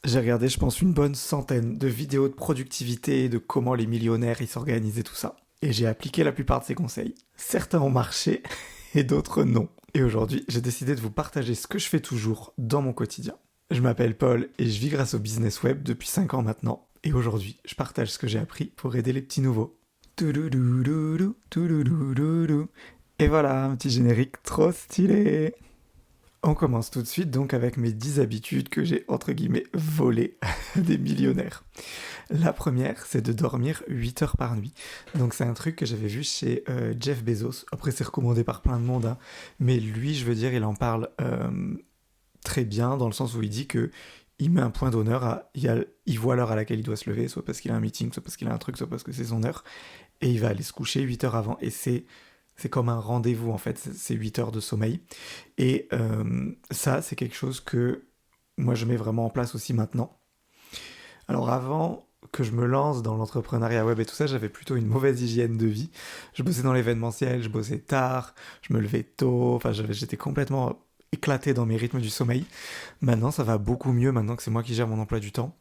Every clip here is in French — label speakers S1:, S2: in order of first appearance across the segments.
S1: J'ai regardé, je pense, une bonne centaine de vidéos de productivité et de comment les millionnaires ils s'organisent et tout ça. Et j'ai appliqué la plupart de ces conseils. Certains ont marché et d'autres non. Et aujourd'hui, j'ai décidé de vous partager ce que je fais toujours dans mon quotidien. Je m'appelle Paul et je vis grâce au business web depuis 5 ans maintenant. Et aujourd'hui, je partage ce que j'ai appris pour aider les petits nouveaux. Touloulouloulou, touloulouloulou. Et voilà, un petit générique trop stylé. On commence tout de suite donc avec mes 10 habitudes que j'ai entre guillemets volées des millionnaires. La première, c'est de dormir 8 heures par nuit. Donc c'est un truc que j'avais vu chez Jeff Bezos. Après c'est recommandé par plein de monde, hein. Mais lui, je veux dire, il en parle très bien dans le sens où il dit que il met un point d'honneur à... Il voit l'heure à laquelle il doit se lever, soit parce qu'il a un meeting, soit parce qu'il a un truc, soit parce que c'est son heure. Et il va aller se coucher 8 heures avant. Et c'est comme un rendez-vous en fait, c'est 8 heures de sommeil. Et ça, c'est quelque chose que moi je mets vraiment en place aussi maintenant. Alors avant que je me lance dans l'entrepreneuriat web et tout ça, j'avais plutôt une mauvaise hygiène de vie. Je bossais dans l'événementiel, je bossais tard, je me levais tôt, enfin j'étais complètement éclaté dans mes rythmes du sommeil. Maintenant, ça va beaucoup mieux, maintenant que c'est moi qui gère mon emploi du temps.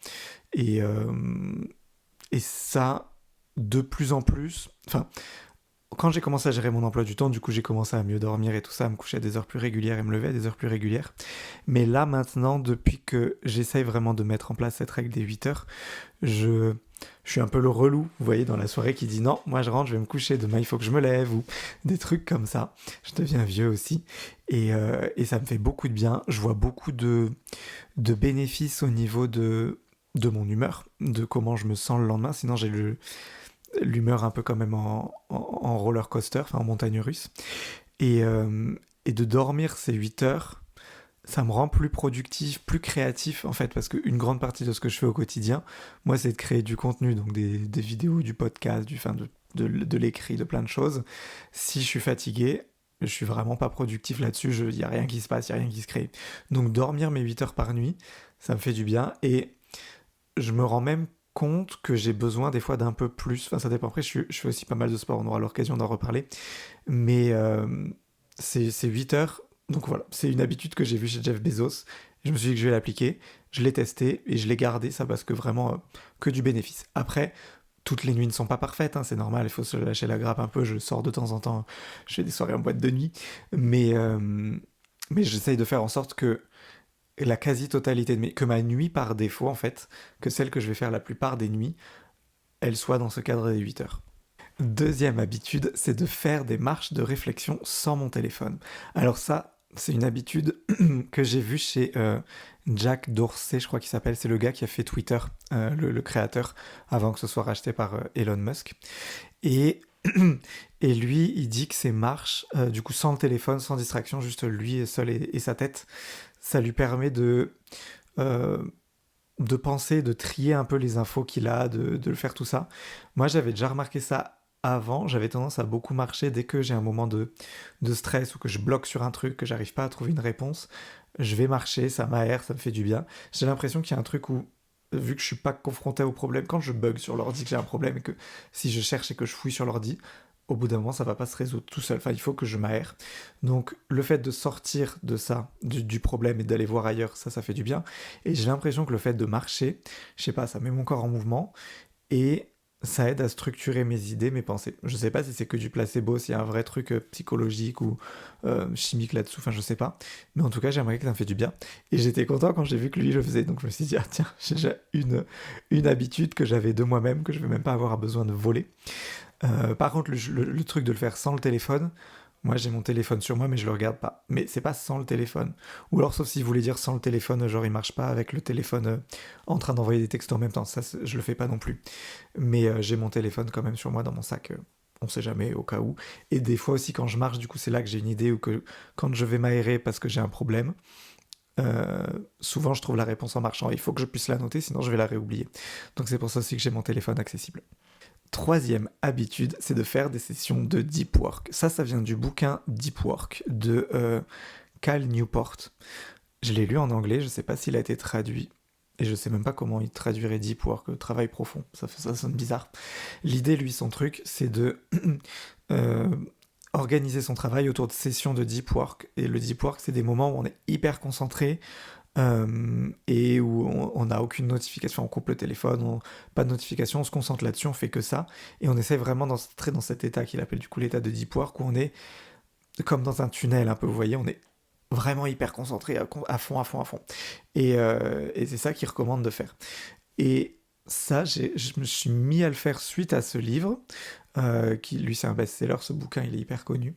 S1: Et, euh, et ça, de plus en plus, enfin, quand j'ai commencé à gérer mon emploi du temps, du coup j'ai commencé à mieux dormir et tout ça, à me coucher à des heures plus régulières et me lever à des heures plus régulières. Mais là maintenant, depuis que j'essaye vraiment de mettre en place cette règle des 8 heures, je, je suis un peu le relou, vous voyez, dans la soirée qui dit non, moi je rentre, je vais me coucher, demain il faut que je me lève, ou des trucs comme ça. Je deviens vieux aussi, et ça me fait beaucoup de bien. Je vois beaucoup de bénéfices au niveau de mon humeur, de comment je me sens le lendemain. Sinon j'ai l'humeur un peu quand même en roller coaster, enfin en montagne russe. Et de dormir ces 8 heures, ça me rend plus productif, plus créatif en fait, parce qu'une grande partie de ce que je fais au quotidien, moi c'est de créer du contenu, donc des vidéos, du podcast, de l'écrit, de plein de choses. Si je suis fatigué, je suis vraiment pas productif là-dessus, il n'y a rien qui se passe, il n'y a rien qui se crée. Donc dormir mes 8 heures par nuit, ça me fait du bien, et je me rends même compte que j'ai besoin des fois d'un peu plus. Enfin, ça dépend. Après, je fais aussi pas mal de sport, on aura l'occasion d'en reparler. Mais c'est 8 heures. Donc voilà, c'est une habitude que j'ai vue chez Jeff Bezos. Je me suis dit que je vais l'appliquer. Je l'ai testé et je l'ai gardé, ça parce que vraiment que du bénéfice. Après, toutes les nuits ne sont pas parfaites, hein, c'est normal, il faut se lâcher la grappe un peu. Je sors de temps en temps, je fais des soirées en boîte de nuit. Mais, euh, mais j'essaye de faire en sorte que la quasi-totalité que ma nuit par défaut en fait, que celle que je vais faire la plupart des nuits, elle soit dans ce cadre des 8 heures. Deuxième habitude, c'est de faire des marches de réflexion sans mon téléphone. Alors ça, c'est une habitude que j'ai vue chez Jack Dorsey, je crois qu'il s'appelle, c'est le gars qui a fait Twitter, le créateur, avant que ce soit racheté par Elon Musk. Et, et lui, il dit que ces marches, du coup sans le téléphone, sans distraction, juste lui seul et sa tête, ça lui permet euh, de penser, de trier un peu les infos qu'il a, de le faire tout ça. Moi, j'avais déjà remarqué ça avant, j'avais tendance à beaucoup marcher dès que j'ai un moment de stress ou que je bloque sur un truc, que j'arrive pas à trouver une réponse. Je vais marcher, ça m'aère, ça me fait du bien. J'ai l'impression qu'il y a un truc où, vu que je suis pas confronté au problème, quand je bug sur l'ordi, que j'ai un problème et que si je cherche et que je fouille sur l'ordi, au bout d'un moment, ça va pas se résoudre tout seul. Enfin, il faut que je m'aère. Donc, le fait de sortir de ça, du problème et d'aller voir ailleurs, ça fait du bien. Et j'ai l'impression que le fait de marcher, je sais pas, ça met mon corps en mouvement et ça aide à structurer mes idées, mes pensées. Je sais pas si c'est que du placebo, s'il y a un vrai truc psychologique ou chimique là-dessous, enfin je sais pas. Mais en tout cas, j'aimerais que ça me fait du bien. Et j'étais content quand j'ai vu que lui le faisait. Donc je me suis dit, ah tiens, j'ai déjà une habitude que j'avais de moi-même, que je vais même pas avoir besoin de voler. Par contre, le truc de le faire sans le téléphone, moi j'ai mon téléphone sur moi, mais je le regarde pas. Mais c'est pas sans le téléphone. Ou alors, sauf si vous voulez dire sans le téléphone, genre il marche pas avec le téléphone en train d'envoyer des textos en même temps. Ça, je le fais pas non plus. Mais j'ai mon téléphone quand même sur moi dans mon sac. On sait jamais, au cas où. Et des fois aussi, quand je marche, du coup, c'est là que j'ai une idée ou que quand je vais m'aérer parce que j'ai un problème, souvent je trouve la réponse en marchant. Il faut que je puisse la noter, sinon je vais la réoublier. Donc c'est pour ça aussi que j'ai mon téléphone accessible. Troisième habitude, c'est de faire des sessions de deep work. Ça vient du bouquin Deep Work de Cal Newport. Je l'ai lu en anglais, je ne sais pas s'il a été traduit. Et je ne sais même pas comment il traduirait Deep Work, travail profond. Ça sonne bizarre. L'idée, lui, son truc, c'est de euh, organiser son travail autour de sessions de deep work. Et le deep work, c'est des moments où on est hyper concentré, et où on n'a aucune notification, on coupe le téléphone, pas de notification, on se concentre là-dessus, on fait que ça, et on essaie vraiment d'entrer dans cet état qu'il appelle du coup l'état de deep work, où on est comme dans un tunnel un peu, vous voyez, on est vraiment hyper concentré à fond, à fond, à fond. Et c'est ça qu'il recommande de faire. Et ça, je me suis mis à le faire suite à ce livre, qui lui c'est un best-seller, ce bouquin il est hyper connu.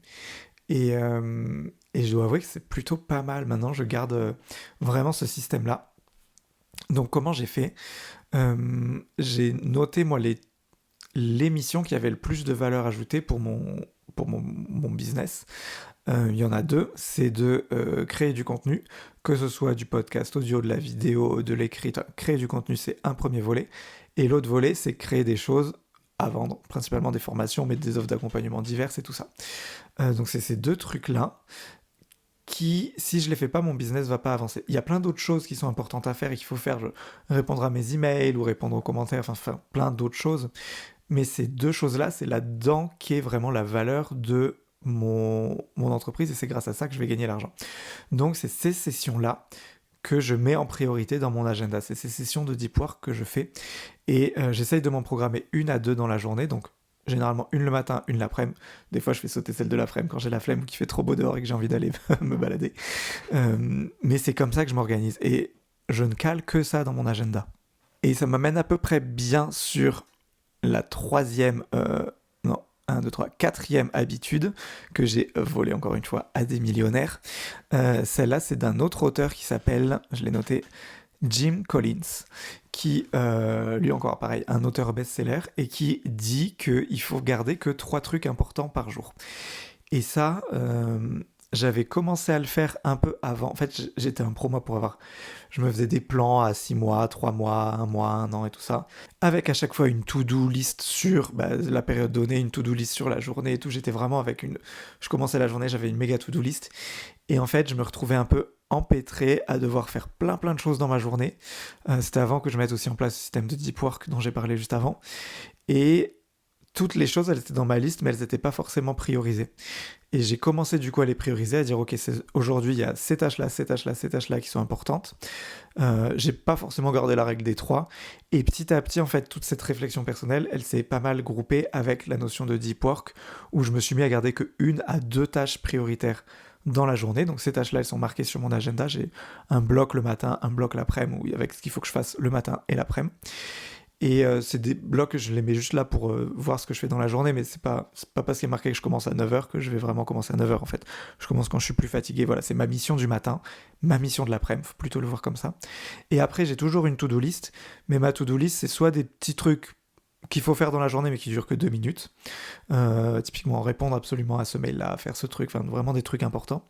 S1: Et je dois avouer que c'est plutôt pas mal. Maintenant, je garde vraiment ce système-là. Donc, comment j'ai fait? J'ai noté, moi, les missions qui avaient le plus de valeur ajoutée pour mon business. Il y en a deux. C'est de créer du contenu, que ce soit du podcast audio, de la vidéo, de l'écrit. Créer du contenu, c'est un premier volet. Et l'autre volet, c'est créer des choses à vendre, principalement des formations, mais des offres d'accompagnement diverses et tout ça. Donc c'est ces deux trucs-là qui, si je les fais pas, mon business va pas avancer. Il y a plein d'autres choses qui sont importantes à faire et qu'il faut faire, répondre à mes emails ou répondre aux commentaires, enfin faire plein d'autres choses. Mais ces deux choses-là, c'est là-dedans qui est vraiment la valeur de mon entreprise et c'est grâce à ça que je vais gagner l'argent. Donc c'est ces sessions-là que je mets en priorité dans mon agenda. C'est ces sessions de deep work que je fais et j'essaye de m'en programmer 1 à 2 dans la journée. Donc généralement une le matin, une l'après-midi. Des fois je fais sauter celle de l'après-midi quand j'ai la flemme ou qu'il fait trop beau dehors et que j'ai envie d'aller me balader. Mais c'est comme ça que je m'organise et je ne cale que ça dans mon agenda. Et ça m'amène à peu près bien sur la troisième, non, 1, 2, 3, quatrième habitude que j'ai volée encore une fois à des millionnaires. Celle-là, c'est d'un autre auteur qui s'appelle, je l'ai noté, Jim Collins, qui, lui encore pareil, un auteur best-seller, et qui dit qu'il faut garder que 3 trucs importants par jour. Et ça, j'avais commencé à le faire un peu avant. En fait, j'étais un pro, moi, pour avoir... Je me faisais des plans à 6 mois, 3 mois, 1 mois, 1 an et tout ça. Avec à chaque fois une to-do list sur la période donnée, une to-do list sur la journée et tout. J'étais vraiment avec une... Je commençais la journée, j'avais une méga to-do list. Et en fait, je me retrouvais un peu empêtré à devoir faire plein de choses dans ma journée. C'était avant que je mette aussi en place le système de deep work dont j'ai parlé juste avant. Et toutes les choses, elles étaient dans ma liste, mais elles n'étaient pas forcément priorisées. Et j'ai commencé du coup à les prioriser, à dire ok, aujourd'hui il y a ces tâches-là, ces tâches-là, ces tâches-là qui sont importantes. J'ai pas forcément gardé la règle des 3. Et petit à petit, en fait, toute cette réflexion personnelle, elle s'est pas mal groupée avec la notion de deep work, où je me suis mis à garder que 1 à 2 tâches prioritaires dans la journée. Donc ces tâches-là, elles sont marquées sur mon agenda. J'ai un bloc le matin, un bloc l'après-midi, avec ce qu'il faut que je fasse le matin et l'après-midi. Et c'est des blocs, je les mets juste là pour voir ce que je fais dans la journée, mais c'est pas parce qu'il est marqué que je commence à 9h que je vais vraiment commencer à 9h en fait. Je commence quand je suis plus fatigué, voilà, c'est ma mission du matin, ma mission de l'après-midi, faut plutôt le voir comme ça. Et après, j'ai toujours une to-do list, mais ma to-do list, c'est soit des petits trucs qu'il faut faire dans la journée mais qui durent que 2 minutes, typiquement répondre absolument à ce mail-là, faire ce truc, enfin vraiment des trucs importants,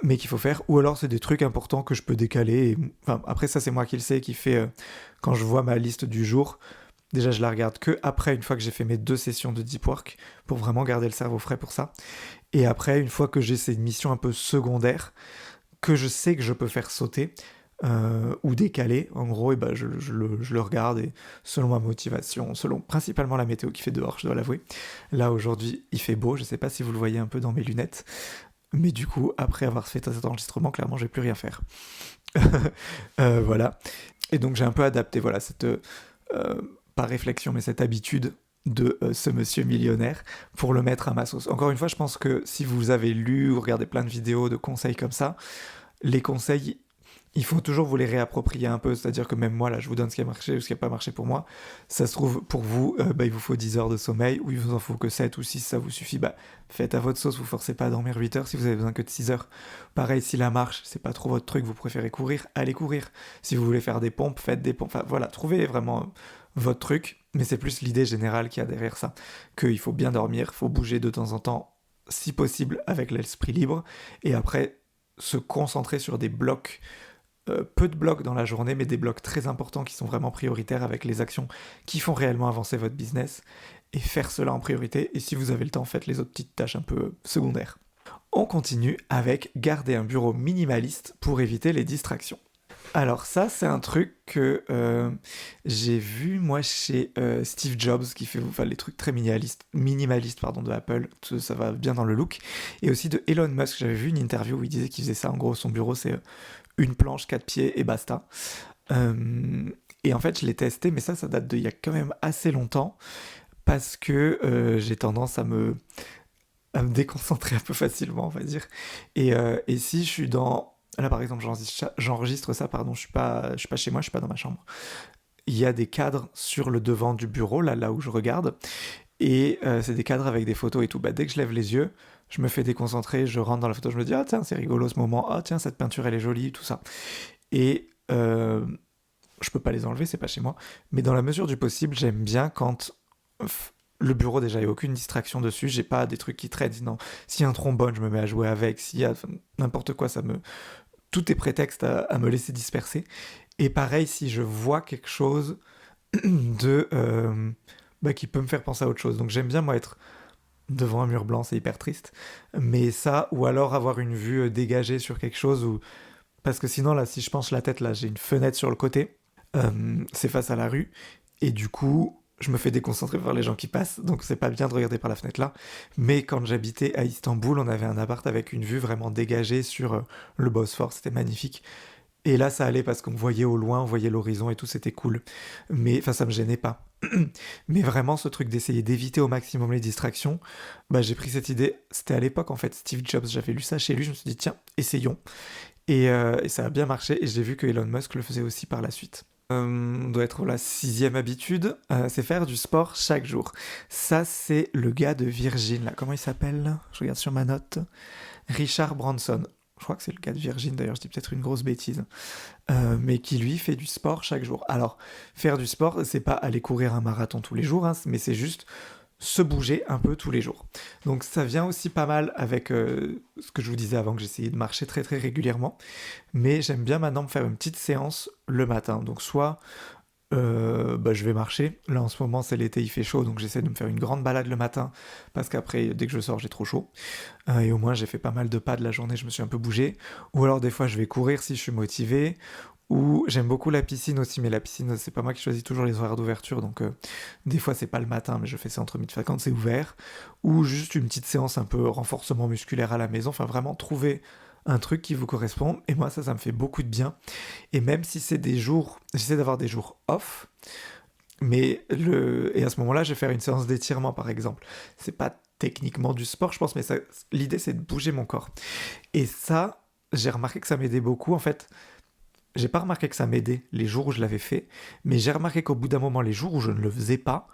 S1: mais qu'il faut faire, ou alors c'est des trucs importants que je peux décaler. Enfin, après ça c'est moi qui le sais, qui fait quand je vois ma liste du jour, déjà je la regarde que après, une fois que j'ai fait mes 2 sessions de deep work, pour vraiment garder le cerveau frais pour ça. Et après, une fois que j'ai ces missions un peu secondaires, que je sais que je peux faire sauter, ou décaler, en gros, et je le regarde et selon ma motivation, selon principalement la météo qui fait dehors, je dois l'avouer. Là aujourd'hui, il fait beau, je sais pas si vous le voyez un peu dans mes lunettes, mais du coup, après avoir fait cet enregistrement, clairement, je vais plus rien faire. Voilà. Et donc, j'ai un peu adapté, voilà, cette, pas réflexion, mais cette habitude de ce monsieur millionnaire pour le mettre à ma sauce. Encore une fois, je pense que si vous avez lu ou regardé plein de vidéos de conseils comme ça, les conseils, il faut toujours vous les réapproprier un peu, c'est-à-dire que même moi, là, je vous donne ce qui a marché ou ce qui n'a pas marché pour moi. Ça se trouve, pour vous, il vous faut 10 heures de sommeil, ou il vous en faut que 7 ou 6, ça vous suffit. Faites à votre sauce, vous forcez pas à dormir 8 heures si vous avez besoin que de 6 heures. Pareil, si la marche, c'est pas trop votre truc, vous préférez courir, allez courir. Si vous voulez faire des pompes, faites des pompes. Enfin, voilà, trouvez vraiment votre truc, mais c'est plus l'idée générale qu'il y a derrière ça. Qu'il faut bien dormir, il faut bouger de temps en temps, si possible, avec l'esprit libre, et après, se concentrer sur des blocs, peu de blocs dans la journée, mais des blocs très importants qui sont vraiment prioritaires avec les actions qui font réellement avancer votre business, et faire cela en priorité, et si vous avez le temps, faites les autres petites tâches un peu secondaires. On continue avec garder un bureau minimaliste pour éviter les distractions. Alors ça, c'est un truc que j'ai vu moi chez Steve Jobs, qui fait les trucs très minimalistes pardon, de Apple, ça va bien dans le look, et aussi de Elon Musk. J'avais vu une interview où il disait qu'il faisait ça, en gros son bureau c'est une planche, 4 pieds et basta. Et en fait, je l'ai testé, mais ça date d'il y a quand même assez longtemps, parce que j'ai tendance à me déconcentrer un peu facilement, on va dire. Et si je suis dans... Là, par exemple, j'enregistre ça, pardon, je suis pas chez moi, je suis pas dans ma chambre. Il y a des cadres sur le devant du bureau, là où je regarde, et c'est des cadres avec des photos et tout. Bah, dès que je lève les yeux, je me fais déconcentrer, je rentre dans la photo, je me dis, ah tiens, c'est rigolo ce moment, ah tiens, cette peinture, elle est jolie, tout ça. Et je peux pas les enlever, c'est pas chez moi, mais dans la mesure du possible, j'aime bien quand le bureau, déjà, il n'y a aucune distraction dessus, j'ai pas des trucs qui traînent, sinon, s'il y a un trombone, je me mets à jouer avec, s'il y a n'importe quoi, tout est prétexte à me laisser disperser. Et pareil, si je vois quelque chose de qui peut me faire penser à autre chose. Donc j'aime bien moi être devant un mur blanc, c'est hyper triste. Mais ça, ou alors avoir une vue dégagée sur quelque chose, ou parce que sinon là, si je penche la tête, là, j'ai une fenêtre sur le côté, c'est face à la rue, et du coup, je me fais déconcentrer par les gens qui passent, donc c'est pas bien de regarder par la fenêtre là. Mais quand j'habitais à Istanbul, on avait un appart avec une vue vraiment dégagée sur le Bosphore, c'était magnifique. Et là, ça allait parce qu'on voyait au loin, on voyait l'horizon et tout, c'était cool. Mais, enfin, ça me gênait pas. Mais vraiment, ce truc d'essayer d'éviter au maximum les distractions, bah, j'ai pris cette idée. C'était à l'époque, en fait, Steve Jobs, j'avais lu ça chez lui, je me suis dit, tiens, essayons. Et ça a bien marché, et j'ai vu que Elon Musk le faisait aussi par la suite. On doit être la 6e habitude, c'est faire du sport chaque jour. Ça, c'est le gars de Virgin, là. Comment il s'appelle? Je regarde sur ma note. Richard Branson. Je crois que c'est le gars de Virgin, d'ailleurs, je dis peut-être une grosse bêtise. Mais qui lui fait du sport chaque jour. Alors, faire du sport, c'est pas aller courir un marathon tous les jours, hein, mais c'est juste se bouger un peu tous les jours. Donc ça vient aussi pas mal avec ce que je vous disais avant, que j'essayais de marcher très très régulièrement, mais j'aime bien maintenant me faire une petite séance le matin. Donc soit je vais marcher. Là en ce moment c'est l'été, il fait chaud, donc j'essaie de me faire une grande balade le matin, parce qu'après dès que je sors j'ai trop chaud. Et au moins j'ai fait pas mal de pas de la journée, je me suis un peu bougé. Ou alors des fois je vais courir si je suis motivé. Ou j'aime beaucoup la piscine aussi, mais la piscine c'est pas moi qui choisis toujours les horaires d'ouverture, donc des fois c'est pas le matin, mais je fais ça entre midi et quand c'est ouvert. Ou juste une petite séance un peu renforcement musculaire à la maison, enfin vraiment trouver un truc qui vous correspond, et moi ça me fait beaucoup de bien. Et même si c'est des jours, j'essaie d'avoir des jours off, et à ce moment-là, je vais faire une séance d'étirement par exemple. C'est pas techniquement du sport, je pense, mais l'idée c'est de bouger mon corps. Et ça, j'ai remarqué que ça m'aidait beaucoup. En fait, j'ai pas remarqué que ça m'aidait les jours où je l'avais fait, mais j'ai remarqué qu'au bout d'un moment, les jours où je ne le faisais pas,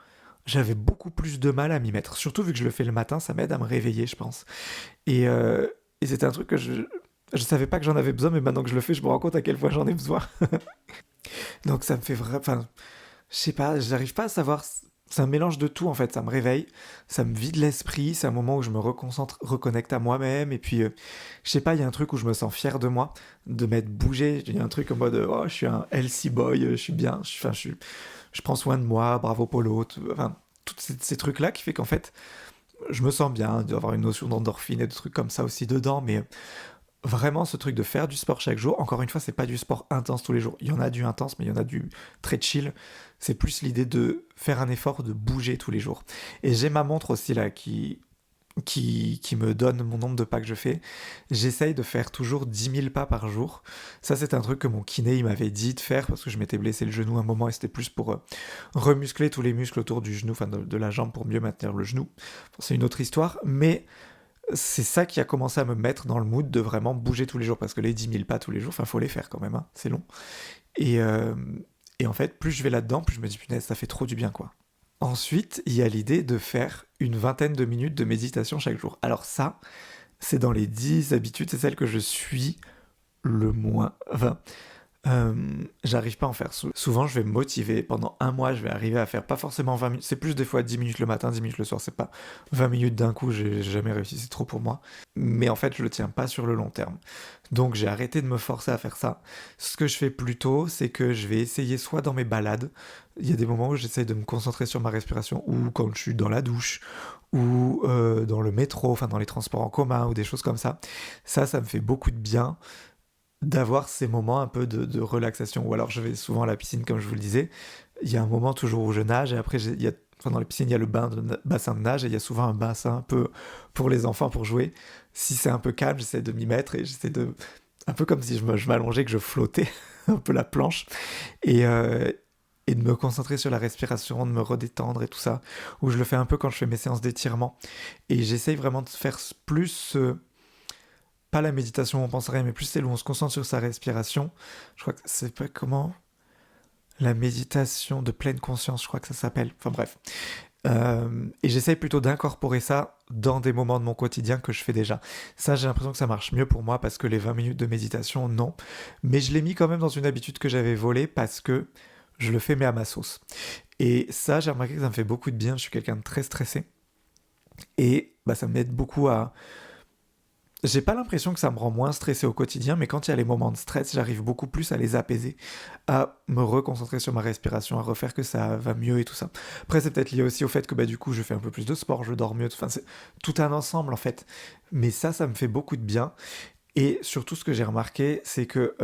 S1: j'avais beaucoup plus de mal à m'y mettre. Surtout vu que je le fais le matin, ça m'aide à me réveiller, je pense. Et, euh, et c'était un truc que je savais pas que j'en avais besoin, mais maintenant que je le fais, je me rends compte à quel point j'en ai besoin. Donc ça me fait vraiment... Enfin, je sais pas, j'arrive pas à savoir... C'est un mélange de tout en fait, ça me réveille, ça me vide l'esprit, c'est un moment où je me reconcentre, reconnecte à moi-même, et puis je sais pas, il y a un truc où je me sens fier de moi, de m'être bougé, il y a un truc en mode oh je suis un healthy boy, je suis bien, je prends soin de moi, bravo Polo, enfin tous ces trucs-là qui fait qu'en fait je me sens bien, d'avoir une notion d'endorphine et de trucs comme ça aussi dedans, mais vraiment ce truc de faire du sport chaque jour, encore une fois c'est pas du sport intense tous les jours, il y en a du intense mais il y en a du très chill, c'est plus l'idée de faire un effort de bouger tous les jours. Et j'ai ma montre aussi là qui me donne mon nombre de pas que je fais. J'essaye de faire toujours 10 000 pas par jour. Ça c'est un truc que mon kiné il m'avait dit de faire, parce que je m'étais blessé le genou un moment et c'était plus pour remuscler tous les muscles autour du genou, enfin de la jambe, pour mieux maintenir le genou. Bon, c'est une autre histoire, mais c'est ça qui a commencé à me mettre dans le mood de vraiment bouger tous les jours, parce que les 10 000 pas tous les jours, enfin faut les faire quand même, hein, c'est long. Et, euh, et en fait, plus je vais là-dedans, plus je me dis punaise, ça fait trop du bien quoi. Ensuite, il y a l'idée de faire une vingtaine de minutes de méditation chaque jour. Alors ça, c'est dans les 10 habitudes, c'est celle que je suis le moins. Enfin, euh, j'arrive pas à en faire. Souvent, je vais me motiver. Pendant un mois, je vais arriver à faire pas forcément 20 minutes. C'est plus des fois 10 minutes le matin, 10 minutes le soir. C'est pas 20 minutes d'un coup, j'ai jamais réussi. C'est trop pour moi. Mais en fait, je le tiens pas sur le long terme. Donc, j'ai arrêté de me forcer à faire ça. Ce que je fais plutôt, c'est que je vais essayer soit dans mes balades. Il y a des moments où j'essaye de me concentrer sur ma respiration, ou quand je suis dans la douche, ou dans le métro, enfin dans les transports en commun, ou des choses comme ça. Ça me fait beaucoup de bien d'avoir ces moments un peu de relaxation. Ou alors je vais souvent à la piscine, comme je vous le disais. Il y a un moment toujours où je nage, et après, dans les piscines, il y a le bassin de nage, et il y a souvent un bassin un peu pour les enfants, pour jouer. Si c'est un peu calme, j'essaie de m'y mettre, et j'essaie de un peu comme si je m'allongeais, que je flottais un peu la planche, et, euh, et de me concentrer sur la respiration, de me redétendre et tout ça, ou je le fais un peu quand je fais mes séances d'étirement, et j'essaye vraiment de faire plus, pas la méditation où on pense à rien, mais plus celle où on se concentre sur sa respiration. Je crois que c'est pas comment... La méditation de pleine conscience, je crois que ça s'appelle. Enfin bref. Et j'essaye plutôt d'incorporer ça dans des moments de mon quotidien que je fais déjà. Ça, j'ai l'impression que ça marche mieux pour moi parce que les 20 minutes de méditation, non. Mais je l'ai mis quand même dans une habitude que j'avais volée parce que je le fais mais à ma sauce. Et ça, j'ai remarqué que ça me fait beaucoup de bien. Je suis quelqu'un de très stressé. Et bah, ça m'aide beaucoup à... J'ai pas l'impression que ça me rend moins stressé au quotidien, mais quand il y a les moments de stress, j'arrive beaucoup plus à les apaiser, à me reconcentrer sur ma respiration, à refaire que ça va mieux et tout ça. Après, c'est peut-être lié aussi au fait que bah, du coup, je fais un peu plus de sport, je dors mieux, enfin, c'est tout un ensemble en fait. Mais ça me fait beaucoup de bien. Et surtout, ce que j'ai remarqué, c'est que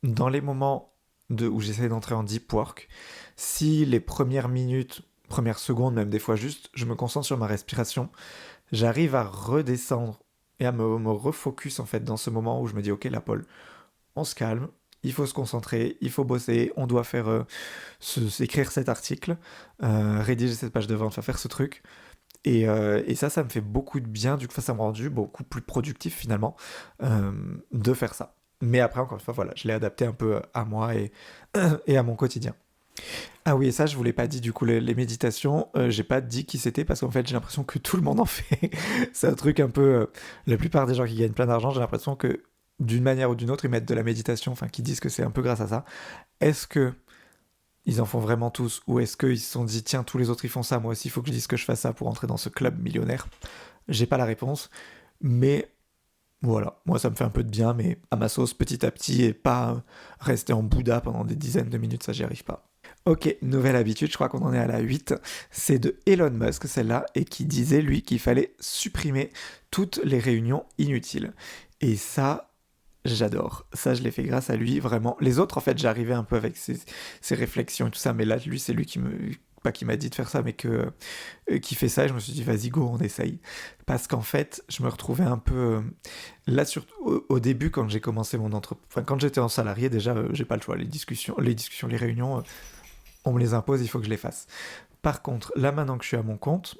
S1: dans les moments où j'essaie d'entrer en deep work, si les premières minutes, premières secondes, même des fois juste, je me concentre sur ma respiration, j'arrive à redescendre et à me refocus en fait dans ce moment où je me dis ok là Paul, on se calme, il faut se concentrer, il faut bosser, on doit faire écrire cet article, rédiger cette page de vente, faire ce truc. Et ça me fait beaucoup de bien, du coup ça m'a rendu beaucoup plus productif finalement de faire ça. Mais après encore une fois voilà, je l'ai adapté un peu à moi et à mon quotidien. Ah oui, et ça, je vous l'ai pas dit, du coup, les méditations, j'ai pas dit qui c'était parce qu'en fait, j'ai l'impression que tout le monde en fait. C'est un truc un peu. La plupart des gens qui gagnent plein d'argent, j'ai l'impression que d'une manière ou d'une autre, ils mettent de la méditation, enfin, qui disent que c'est un peu grâce à ça. Est-ce que ils en font vraiment tous ou est-ce qu'ils se sont dit, tiens, tous les autres ils font ça, moi aussi, il faut que je dise que je fasse ça pour entrer dans ce club millionnaire? J'ai pas la réponse, mais voilà, moi ça me fait un peu de bien, mais à ma sauce petit à petit et pas rester en Bouddha pendant des dizaines de minutes, ça j'y arrive pas. Ok, nouvelle habitude, je crois qu'on en est à la 8. C'est de Elon Musk, celle-là, et qui disait, lui, qu'il fallait supprimer toutes les réunions inutiles. Et ça, j'adore. Ça, je l'ai fait grâce à lui, vraiment. Les autres, en fait, j'arrivais un peu avec ses réflexions et tout ça, mais là, lui, c'est lui qui me... Pas qui m'a dit de faire ça, mais qui fait ça, et je me suis dit, vas-y, go, on essaye. Parce qu'en fait, je me retrouvais un peu... là, surtout au début, quand j'ai commencé mon entreprise... Enfin, quand j'étais en salarié, déjà, j'ai pas le choix. Les réunions, on me les impose, il faut que je les fasse. Par contre, là maintenant que je suis à mon compte,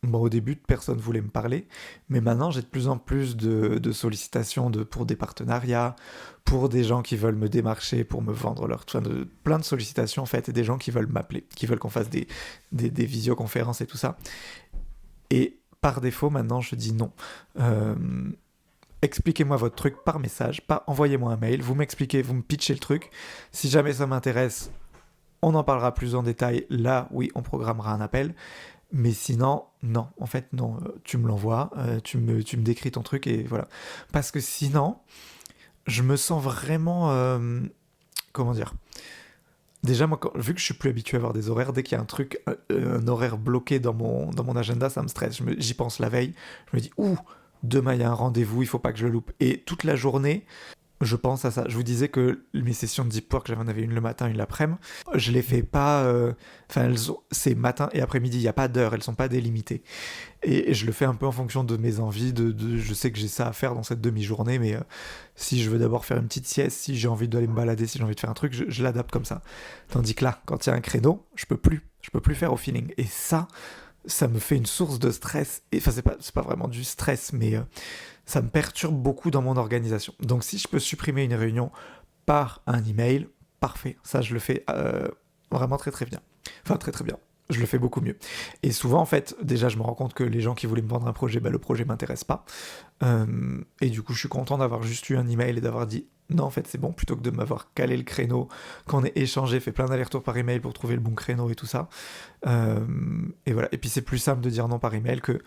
S1: bon, au début, personne ne voulait me parler, mais maintenant j'ai de plus en plus de sollicitations pour des partenariats, pour des gens qui veulent me démarcher, pour me vendre plein de sollicitations en fait, et des gens qui veulent m'appeler, qui veulent qu'on fasse des visioconférences et tout ça. Et par défaut, maintenant, je dis non. Euh, Expliquez-moi votre truc par message, pas envoyez-moi un mail, vous m'expliquez, vous me pitchez le truc. Si jamais ça m'intéresse, on en parlera plus en détail. Là, oui, on programmera un appel. Mais sinon, non. En fait, non. Tu me l'envoies, tu me décris ton truc et voilà. Parce que sinon, je me sens vraiment... comment dire? Déjà, moi, vu que je suis plus habitué à avoir des horaires, dès qu'il y a un horaire bloqué dans mon agenda, ça me stresse. J'y pense la veille. Je me dis, ouh, demain, il y a un rendez-vous, il faut pas que je le loupe. Et toute la journée, je pense à ça. Je vous disais que mes sessions de deep work, j'en avais une le matin, une l'après-midi. Je les fais pas. Enfin, c'est matin et après-midi. Il n'y a pas d'heure. Elles sont pas délimitées. Et je le fais un peu en fonction de mes envies. Je sais que j'ai ça à faire dans cette demi-journée, mais si je veux d'abord faire une petite sieste, si j'ai envie d'aller me balader, si j'ai envie de faire un truc, je l'adapte comme ça. Tandis que là, quand il y a un créneau, je peux plus. Je peux plus faire au feeling. Et ça me fait une source de stress. Et enfin, c'est pas vraiment du stress, mais ça me perturbe beaucoup dans mon organisation. Donc si je peux supprimer une réunion par un email, parfait. Ça, je le fais vraiment très très bien. Enfin, très très bien. Je le fais beaucoup mieux. Et souvent, en fait, déjà, je me rends compte que les gens qui voulaient me vendre un projet, le projet m'intéresse pas. Et du coup, je suis content d'avoir juste eu un email et d'avoir dit non, en fait, c'est bon, plutôt que de m'avoir calé le créneau, qu'on ait échangé, fait plein d'allers-retours par email pour trouver le bon créneau et tout ça. Et voilà. Et puis, c'est plus simple de dire non par email que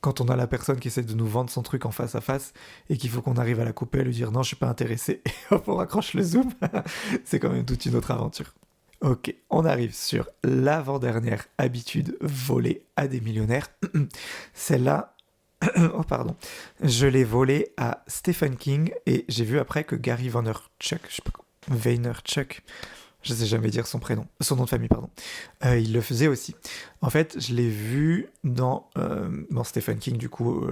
S1: quand on a la personne qui essaie de nous vendre son truc en face à face et qu'il faut qu'on arrive à la couper, à lui dire non, je suis pas intéressé, et hop, on raccroche le zoom. C'est quand même toute une autre aventure. Ok, on arrive sur l'avant-dernière habitude volée à des millionnaires. Celle-là, oh pardon, je l'ai volée à Stephen King et j'ai vu après que Gary Vaynerchuk, je sais pas quoi, Vaynerchuk, je sais jamais dire son nom de famille, pardon. Il le faisait aussi. En fait, je l'ai vu dans Stephen King, du coup,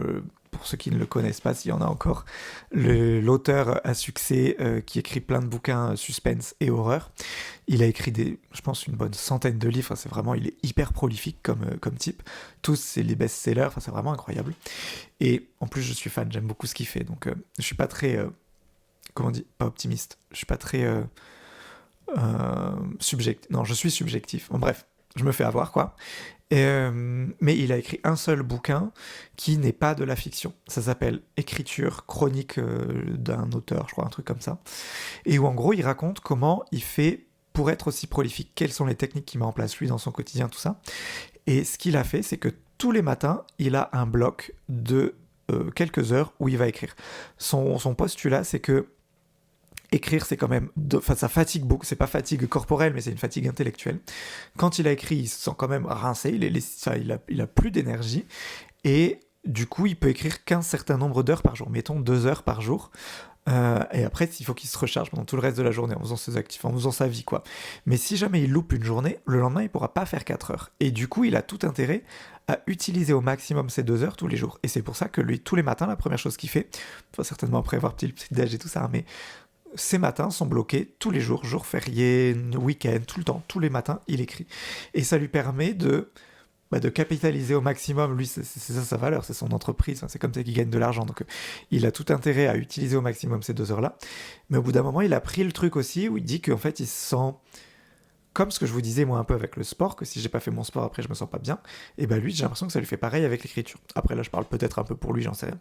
S1: pour ceux qui ne le connaissent pas, s'il y en a encore, l'auteur à succès qui écrit plein de bouquins suspense et horreur. Il a écrit je pense une bonne centaine de livres, il est hyper prolifique comme type. Tous, c'est les best-sellers, c'est vraiment incroyable. Et en plus, je suis fan, j'aime beaucoup ce qu'il fait, donc je suis pas très, comment on dit, pas optimiste, je suis pas très subjectif, non, je suis subjectif, bon, bref, je me fais avoir, quoi. Mais il a écrit un seul bouquin qui n'est pas de la fiction. Ça s'appelle Écriture chronique d'un auteur, je crois, un truc comme ça. Et où en gros, il raconte comment il fait pour être aussi prolifique, quelles sont les techniques qu'il met en place lui dans son quotidien, tout ça. Et ce qu'il a fait, c'est que tous les matins, il a un bloc de quelques heures où il va écrire. Son postulat, c'est que écrire, c'est quand même... ça fatigue beaucoup. C'est pas fatigue corporelle, mais c'est une fatigue intellectuelle. Quand il a écrit, il se sent quand même rincé. Il a plus d'énergie. Et du coup, il peut écrire qu'un certain nombre d'heures par jour. Mettons 2 heures par jour. Et après, il faut qu'il se recharge pendant tout le reste de la journée en faisant ses actifs, en faisant sa vie, quoi. Mais si jamais il loupe une journée, le lendemain, il pourra pas faire 4 heures. Et du coup, il a tout intérêt à utiliser au maximum ces 2 heures tous les jours. Et c'est pour ça que lui, tous les matins, la première chose qu'il fait, faut certainement prévoir petit déj et tout ça, mais ces matins sont bloqués tous les jours, jours fériés, week-end, tout le temps, tous les matins, il écrit. Et ça lui permet de capitaliser au maximum, lui, c'est ça sa valeur, c'est son entreprise, c'est comme ça qu'il gagne de l'argent, donc il a tout intérêt à utiliser au maximum ces 2 heures-là. Mais au bout d'un moment, il a pris le truc aussi, où il dit qu'en fait, il se sent... Comme ce que je vous disais, moi, un peu avec le sport, que si j'ai pas fait mon sport, après, je me sens pas bien, et lui, j'ai l'impression que ça lui fait pareil avec l'écriture. Après, là, je parle peut-être un peu pour lui, j'en sais rien.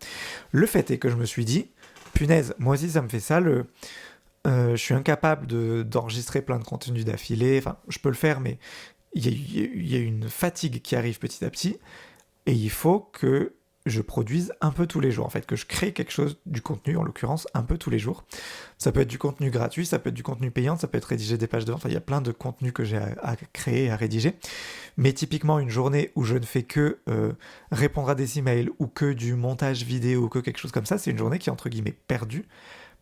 S1: Le fait est que je me suis dit, punaise, moi aussi, ça me fait ça, je suis incapable d'enregistrer plein de contenus d'affilée, enfin, je peux le faire, mais il y a une fatigue qui arrive petit à petit, et il faut que je produise un peu tous les jours, en fait, que je crée quelque chose, du contenu, en l'occurrence, un peu tous les jours. Ça peut être du contenu gratuit, ça peut être du contenu payant, ça peut être rédiger des pages de vente, enfin, il y a plein de contenus que j'ai à créer, à rédiger. Mais typiquement, une journée où je ne fais que répondre à des emails, ou que du montage vidéo, ou que quelque chose comme ça, c'est une journée qui est, entre guillemets, perdue,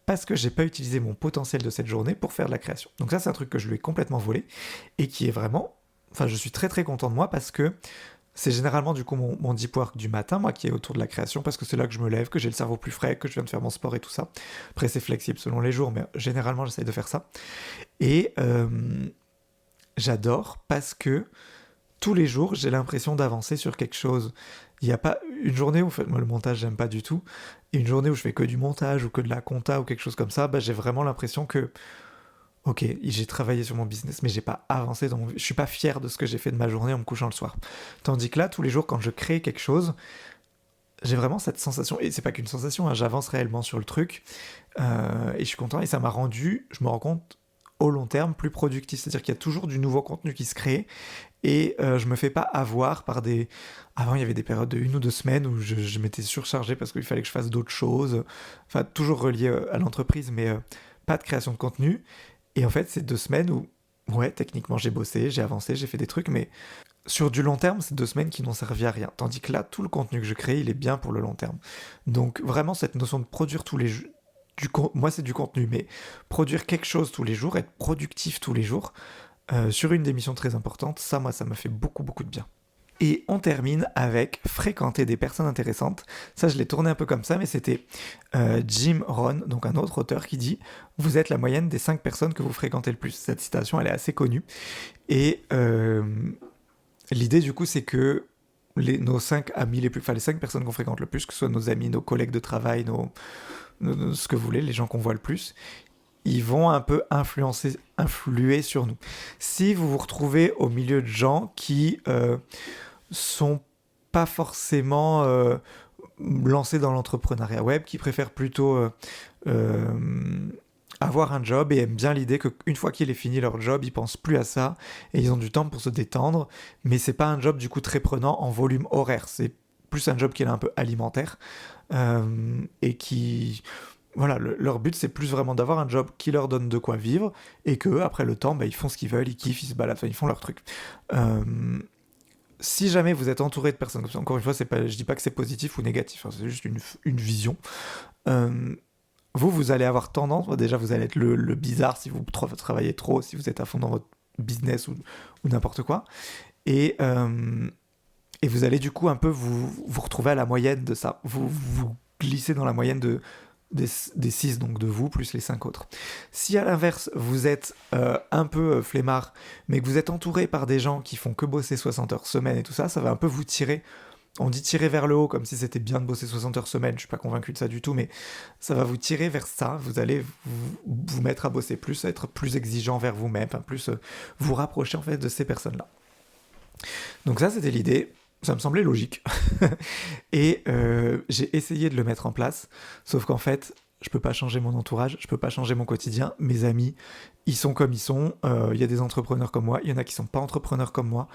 S1: parce que j'ai pas utilisé mon potentiel de cette journée pour faire de la création. Donc ça, c'est un truc que je lui ai complètement volé, et qui est vraiment... Enfin, je suis très très content de moi, parce que c'est généralement du coup mon deep work du matin, moi, qui est autour de la création, parce que c'est là que je me lève, que j'ai le cerveau plus frais, que je viens de faire mon sport et tout ça. Après, c'est flexible selon les jours, mais généralement, j'essaye de faire ça. Et j'adore, parce que tous les jours, j'ai l'impression d'avancer sur quelque chose. Il n'y a pas une journée où, moi, le montage, j'aime pas du tout, et une journée où je fais que du montage, ou que de la compta, ou quelque chose comme ça, j'ai vraiment l'impression que ok, j'ai travaillé sur mon business, mais j'ai pas avancé dans je suis pas fier de ce que j'ai fait de ma journée en me couchant le soir. Tandis que là, tous les jours, quand je crée quelque chose, j'ai vraiment cette sensation, et c'est pas qu'une sensation, hein, j'avance réellement sur le truc, et je suis content, et ça m'a rendu, je me rends compte, au long terme, plus productif. C'est-à-dire qu'il y a toujours du nouveau contenu qui se crée, et je me fais pas avoir par des... Avant, il y avait des périodes de 1 ou 2 semaines où je m'étais surchargé parce qu'il fallait que je fasse d'autres choses, enfin, toujours relié à l'entreprise, mais pas de création de contenu. Et en fait, c'est 2 semaines où, ouais, techniquement, j'ai bossé, j'ai avancé, j'ai fait des trucs, mais sur du long terme, c'est 2 semaines qui n'ont servi à rien. Tandis que là, tout le contenu que je crée, il est bien pour le long terme. Donc, vraiment, cette notion de produire tous les jours, moi, c'est du contenu, mais produire quelque chose tous les jours, être productif tous les jours, sur une des missions très importantes, ça, moi, ça m'a fait beaucoup, beaucoup de bien. Et on termine avec fréquenter des personnes intéressantes. Ça, je l'ai tourné un peu comme ça, mais c'était Jim Rohn, donc un autre auteur, qui dit « Vous êtes la moyenne des 5 personnes que vous fréquentez le plus ». Cette citation, elle est assez connue. Et l'idée, du coup, c'est que nos 5 amis les plus... Enfin, les 5 personnes qu'on fréquente le plus, que ce soit nos amis, nos collègues de travail, ce que vous voulez, les gens qu'on voit le plus, ils vont un peu influer sur nous. Si vous vous retrouvez au milieu de gens qui... sont pas forcément lancés dans l'entrepreneuriat web, qui préfèrent plutôt avoir un job et aiment bien l'idée qu'une fois qu'il est fini leur job, ils pensent plus à ça et ils ont du temps pour se détendre, mais c'est pas un job du coup très prenant en volume horaire, c'est plus un job qui est un peu alimentaire et qui... Voilà, leur but c'est plus vraiment d'avoir un job qui leur donne de quoi vivre et que après le temps, ils font ce qu'ils veulent, ils kiffent, ils se baladent, ils font leur truc. Si jamais vous êtes entouré de personnes comme ça, encore une fois, je dis pas que c'est positif ou négatif, hein, c'est juste une vision. Vous allez avoir tendance, déjà vous allez être le bizarre si vous travaillez trop, si vous êtes à fond dans votre business ou n'importe quoi. Et Et vous allez du coup un peu vous retrouver à la moyenne de ça. Vous glissez dans la moyenne des 6, donc de vous, plus les 5 autres. Si à l'inverse, vous êtes un peu flemmard, mais que vous êtes entouré par des gens qui font que bosser 60 heures semaine et tout ça, ça va un peu vous tirer. On dit tirer vers le haut, comme si c'était bien de bosser 60 heures semaine, je suis pas convaincu de ça du tout, mais ça va vous tirer vers ça, vous allez vous mettre à bosser plus, à être plus exigeant vers vous-même, plus vous rapprocher en fait de ces personnes-là. Donc ça, c'était l'idée. Ça me semblait logique. Et j'ai essayé de le mettre en place, sauf qu'en fait, je peux pas changer mon entourage, je peux pas changer mon quotidien. Mes amis, ils sont comme ils sont. Il y a des entrepreneurs comme moi, il y en a qui sont pas entrepreneurs comme moi.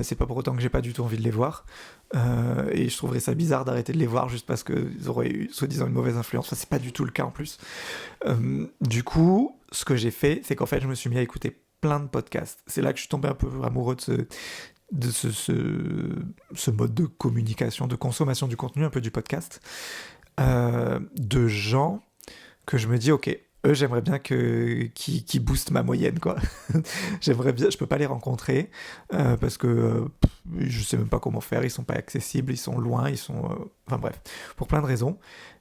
S1: C'est pas pour autant que j'ai pas du tout envie de les voir. Et je trouverais ça bizarre d'arrêter de les voir juste parce qu'ils auraient eu, soi-disant, une mauvaise influence. Enfin, c'est pas du tout le cas en plus. Du coup, ce que j'ai fait, c'est qu'en fait, je me suis mis à écouter plein de podcasts. C'est là que je suis tombé un peu amoureux de ce mode de communication, de consommation du contenu, un peu du podcast, de gens que je me dis, ok, eux, j'aimerais bien qui boostent ma moyenne, quoi. J'aimerais bien, je peux pas les rencontrer, parce que je sais même pas comment faire, ils sont pas accessibles, ils sont loin, enfin bref, pour plein de raisons.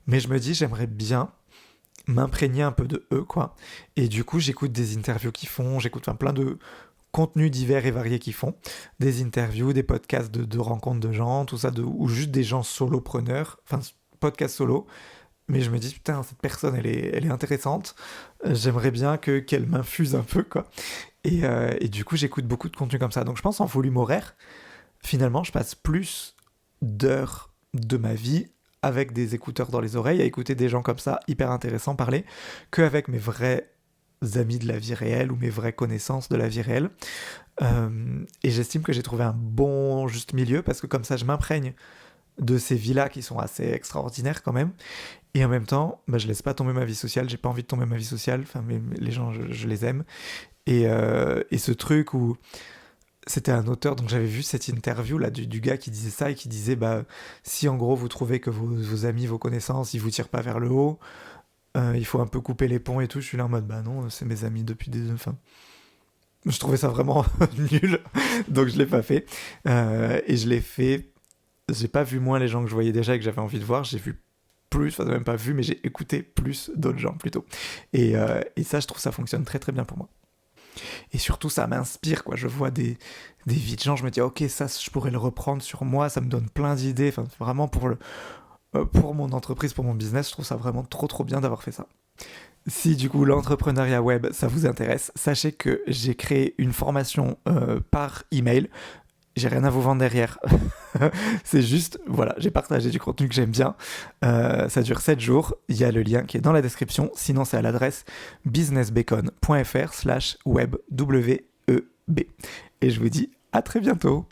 S1: Mais je me dis, j'aimerais bien m'imprégner un peu de eux, quoi. Et du coup, j'écoute des interviews qu'ils font, j'écoute plein de contenus divers et variés qu'ils font, des interviews, des podcasts de rencontres de gens, tout ça, ou juste des gens solopreneurs, enfin podcast solo, mais je me dis putain, cette personne elle est intéressante, j'aimerais bien qu'elle m'infuse un peu, quoi. Et du coup j'écoute beaucoup de contenu comme ça, donc je pense en volume horaire, finalement je passe plus d'heures de ma vie avec des écouteurs dans les oreilles, à écouter des gens comme ça, hyper intéressants parler, qu'avec mes vrais amis de la vie réelle ou mes vraies connaissances de la vie réelle. Et j'estime que j'ai trouvé un bon juste milieu parce que comme ça je m'imprègne de ces vies-là qui sont assez extraordinaires quand même, et en même temps je laisse pas tomber ma vie sociale, j'ai pas envie de tomber ma vie sociale, enfin les gens je les aime, et ce truc où c'était un auteur, donc j'avais vu cette interview là du gars qui disait ça et qui disait si en gros vous trouvez que vos amis, vos connaissances, ils vous tirent pas vers le haut, il faut un peu couper les ponts et tout. Je suis là en mode non, c'est mes amis depuis des... Enfin, je trouvais ça vraiment nul, donc je l'ai pas fait. Et je l'ai fait... J'ai pas vu moins les gens que je voyais déjà et que j'avais envie de voir, j'ai vu plus, enfin même pas vu, mais j'ai écouté plus d'autres gens plutôt. Et ça, je trouve ça fonctionne très très bien pour moi. Et surtout, ça m'inspire, quoi. Je vois des vies de gens, je me dis ok, ça je pourrais le reprendre sur moi, ça me donne plein d'idées, enfin vraiment pour mon entreprise, pour mon business, je trouve ça vraiment trop trop bien d'avoir fait ça. Si du coup l'entrepreneuriat web ça vous intéresse, sachez que j'ai créé une formation par email. J'ai rien à vous vendre derrière. C'est juste, voilà, j'ai partagé du contenu que j'aime bien. Ça dure 7 jours. Il y a le lien qui est dans la description. Sinon, c'est à l'adresse businessbacon.fr/web. Et je vous dis à très bientôt.